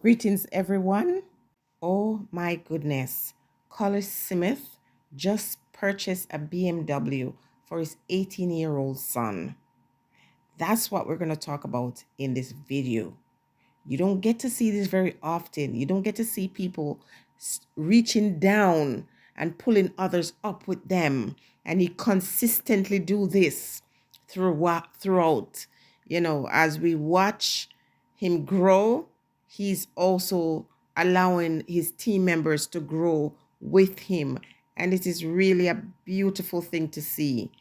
Greetings, everyone. Oh my goodness. Colaz Smith just purchased a BMW for his 18-year-old son. That's what we're going to talk about in this video. You don't get to see this very often. You don't get to see people reaching down and pulling others up with them. And he consistently do this throughout. As we watch him grow, he's also allowing his team members to grow with him. And it is really a beautiful thing to see.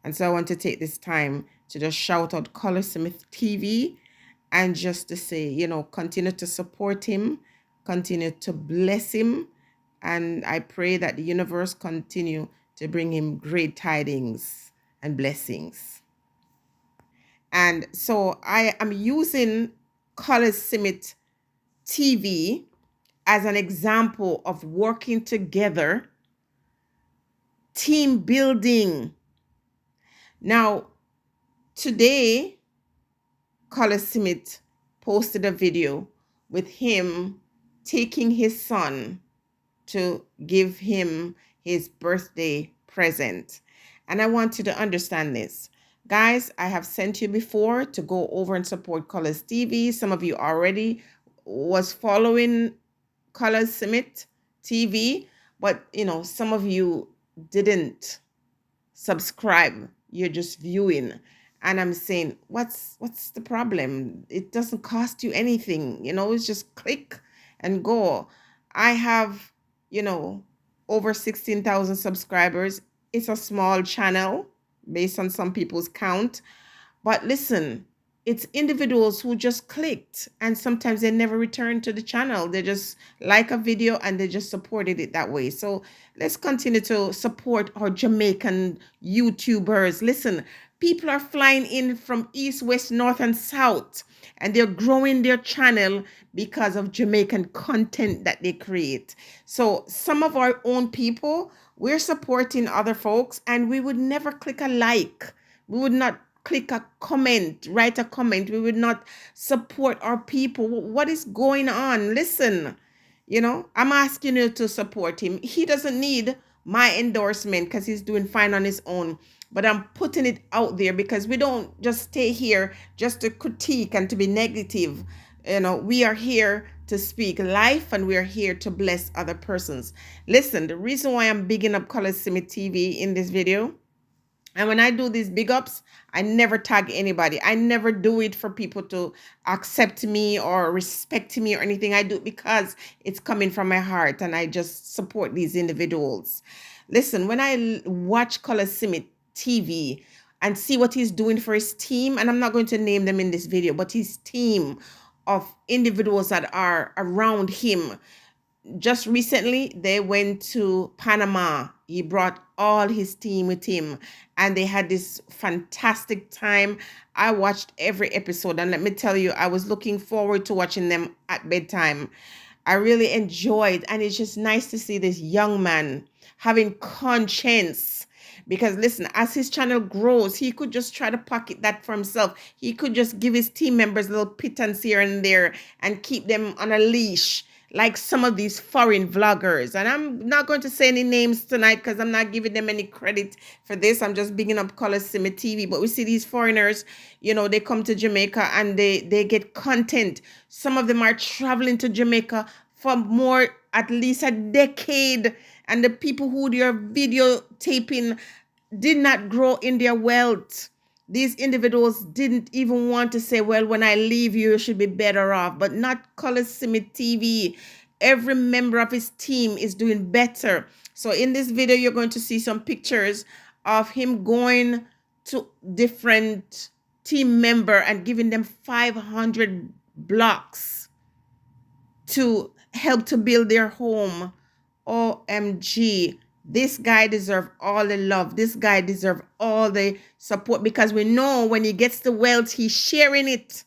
And so I want to take this time to just shout out Colaz Smith TV and just to say, continue to support him, continue to bless him. And I pray that the universe continue to bring him great tidings and blessings. And so I am using Colaz Smith TV as an example of working together, team building. Now, today, Colaz Smith posted a video with him taking his son to give him his birthday present. And I want you to understand this. Guys, I have sent you before to go over and support Colaz TV. Some of you already was following Colaz Smith TV, but some of you didn't subscribe. You're just viewing. And I'm saying, what's the problem? It doesn't cost you anything. It's just click and go. I have, over 16,000 subscribers. It's a small channel based on some people's count. But listen, it's individuals who just clicked and sometimes they never return to the channel. They just like a video and they just supported it that way. So let's continue to support our Jamaican YouTubers. Listen, people are flying in from east, west, north, and south, and they're growing their channel because of Jamaican content that they create. So some of our own people, we're supporting other folks, and we would never click a like. We would not click a comment, write a comment. We would not support our people. What is going on? Listen, I'm asking you to support him. He doesn't need my endorsement because he's doing fine on his own. But I'm putting it out there because we don't just stay here just to critique and to be negative. We are here to speak life and we are here to bless other persons. Listen, the reason why I'm bigging up Colaz Smith TV in this video, and when I do these big ups, I never tag anybody. I never do it for people to accept me or respect me or anything. I do it because it's coming from my heart and I just support these individuals. Listen, when I watch Colaz Smith TV and see what he's doing for his team, and I'm not going to name them in this video, but his team of individuals that are around him. Just recently, they went to Panama. He brought all his team with him and they had this fantastic time. I watched every episode and let me tell you, I was looking forward to watching them at bedtime. I really enjoyed, and it's just nice to see this young man having conscience. Because listen, as his channel grows, he could just try to pocket that for himself. He could just give his team members little pittance here and there and keep them on a leash, like some of these foreign vloggers. And I'm not going to say any names tonight because I'm not giving them any credit for this. I'm just bigging up Colaz Smith TV. But we see these foreigners, they come to Jamaica and they get content. Some of them are traveling to Jamaica for at least a decade. And the people who they are videotaping did not grow in their wealth. These individuals didn't even want to say, well, when I leave, you should be better off. But not Colaz Smith TV. Every member of his team is doing better. So in this video, you're going to see some pictures of him going to different team member and giving them 500 blocks to help to build their home. OMG. This guy deserves all the love. This guy deserves all the support because we know when he gets the wealth, he's sharing it.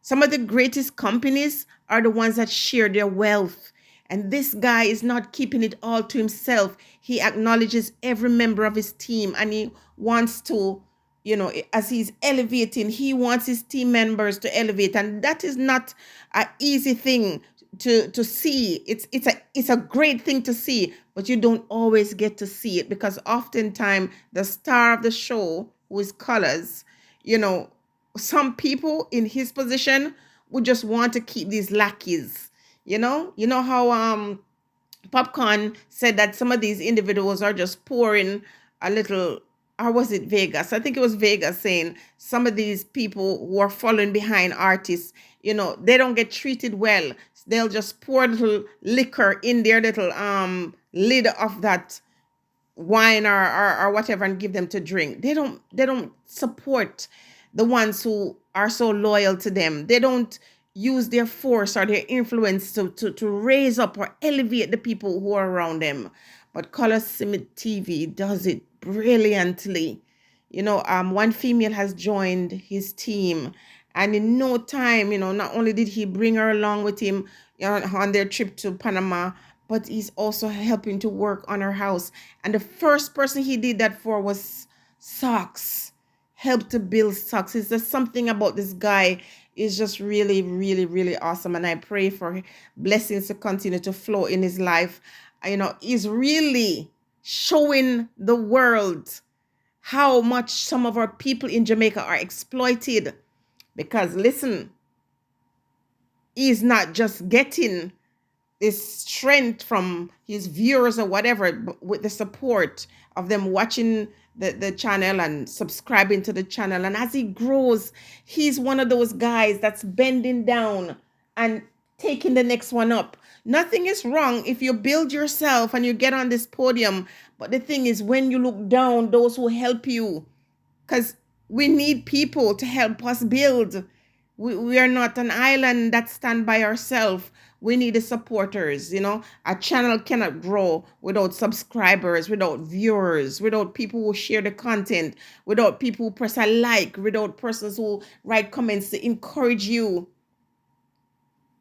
Some of the greatest companies are the ones that share their wealth. And this guy is not keeping it all to himself. He acknowledges every member of his team and he wants to, as he's elevating, he wants his team members to elevate, and that is not an easy thing to see. It's a great thing to see, but you don't always get to see it, because oftentimes the star of the show, who is Colors, you know, some people in his position would just want to keep these lackeys. You know how Popcorn said that some of these individuals are just pouring a little, or was it Vegas? I think it was Vegas, saying some of these people who are following behind artists, they don't get treated well. They'll just pour a little liquor in their little lid of that wine, or whatever, and give them to drink. They don't support the ones who are so loyal to them. They don't use their force or their influence to raise up or elevate the people who are around them. But Colaz Smith TV does it brilliantly. One female has joined his team, and in no time, not only did he bring her along with him, on their trip to Panama, but he's also helping to work on her house. And the first person he did that for was Socks. Help to build Socks. It's just something about this guy is just really, really, really awesome. And I pray for blessings to continue to flow in his life. He's really showing the world how much some of our people in Jamaica are exploited. Because listen, he's not just getting this strength from his viewers or whatever, but with the support of them watching the channel and subscribing to the channel. And as he grows, he's one of those guys that's bending down and taking the next one up. Nothing is wrong if you build yourself and you get on this podium. But the thing is, when you look down, those who help you, because we need people to help us build. We are not an island that stand by ourselves. We need the supporters. A channel cannot grow without subscribers, without viewers, without people who share the content, without people who press a like, without persons who write comments to encourage you.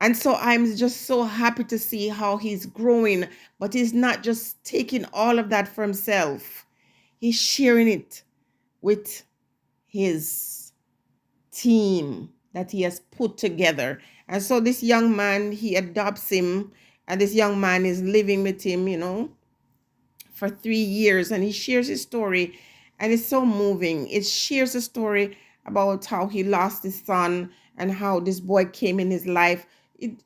And so I'm just so happy to see how he's growing, but he's not just taking all of that for himself. He's sharing it with his team that he has put together. And so this young man, he adopts him, and this young man is living with him, for 3 years, and he shares his story, and it's so moving. It shares a story about how he lost his son and how this boy came in his life.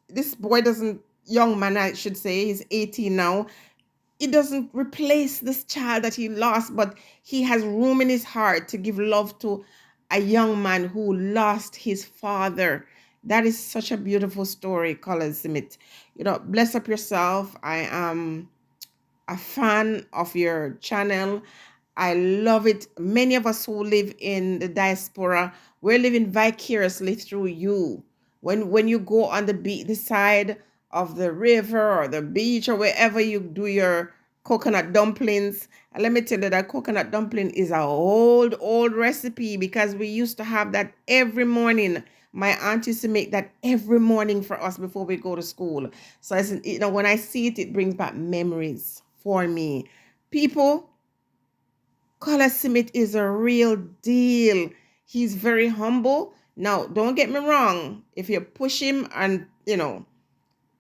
This boy doesn't, young man, I should say, he's 18 now. It doesn't replace this child that he lost, but he has room in his heart to give love to a young man who lost his father. That is such a beautiful story, Colaz Smith. Bless up yourself. I am a fan of your channel. I love it. Many of us who live in the diaspora, we're living vicariously through you. When you go on the side of the river or the beach or wherever you do your coconut dumplings, and let me tell you that coconut dumpling is an old recipe, because we used to have that every morning. My aunt used to make that every morning for us before we go to school. So when I see it, it brings back memories for me. People, Colaz Smith is a real deal. He's very humble. Now, don't get me wrong. If you push him and,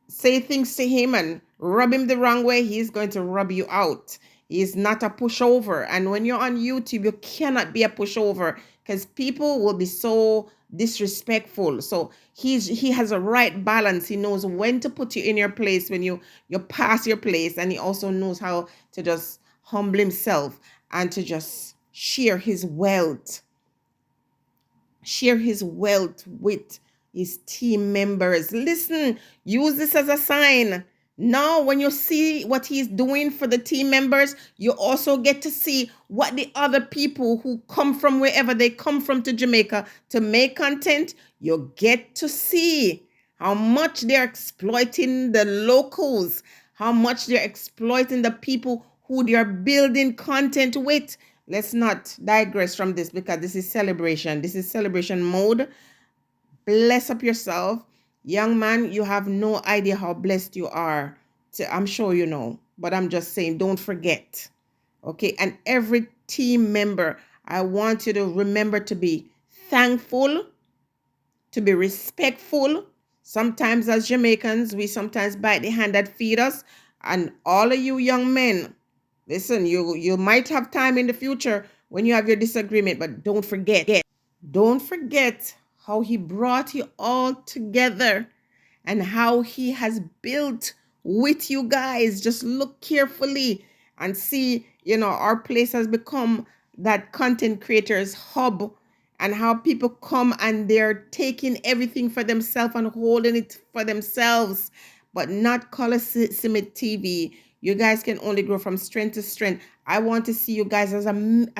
say things to him and rub him the wrong way, he's going to rub you out. He's not a pushover. And when you're on YouTube, you cannot be a pushover, because people will be so disrespectful. So he has a right balance. He knows when to put you in your place when you pass your place, and he also knows how to just humble himself and to just share his wealth with his team members. Listen, use this as a sign. Now, when you see what he's doing for the team members, you also get to see what the other people who come from wherever they come from to Jamaica to make content, you get to see how much they're exploiting the locals, how much they're exploiting the people who they're building content with. Let's not digress from this, because this is celebration. This is celebration mode. Bless up yourself. Young man, you have no idea how blessed you are. I'm sure you know, but I'm just saying, don't forget. Okay? And every team member, I want you to remember to be thankful, to be respectful. Sometimes as Jamaicans, we sometimes bite the hand that feed us. And all of you young men, listen, you might have time in the future when you have your disagreement, but don't forget. Don't forget how he brought you all together and how he has built with you guys. Just look carefully and see, our place has become that content creators hub, and how people come and they're taking everything for themselves and holding it for themselves, but not Colaz Smith TV. You guys can only grow from strength to strength. I want to see you guys at 1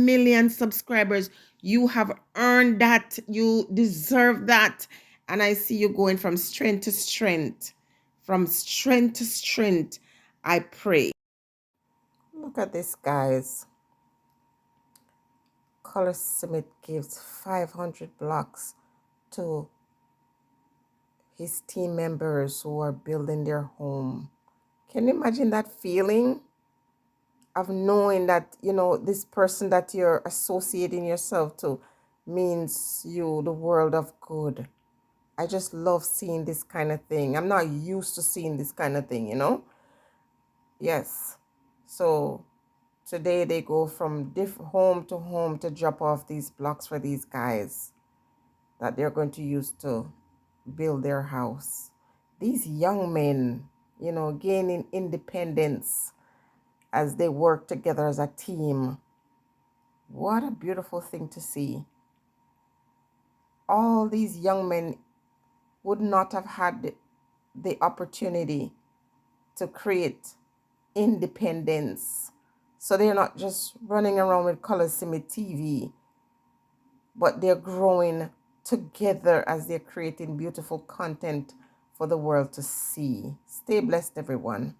million subscribers. You have earned that. You deserve that. And I see you going from strength to strength. From strength to strength, I pray. Look at this, guys. Colaz Smith gives 500 blocks to his team members who are building their home. Can you imagine that feeling of knowing that, this person that you're associating yourself to means you the world of good? I just love seeing this kind of thing. I'm not used to seeing this kind of thing, Yes. So today they go from home to home to drop off these blocks for these guys that they're going to use to build their house. These young men, gaining independence as they work together as a team. What a beautiful thing to see. All these young men would not have had the opportunity to create independence. So they're not just running around with Colaz Smith TV, but they're growing together as they're creating beautiful content for the world to see. Stay blessed, everyone.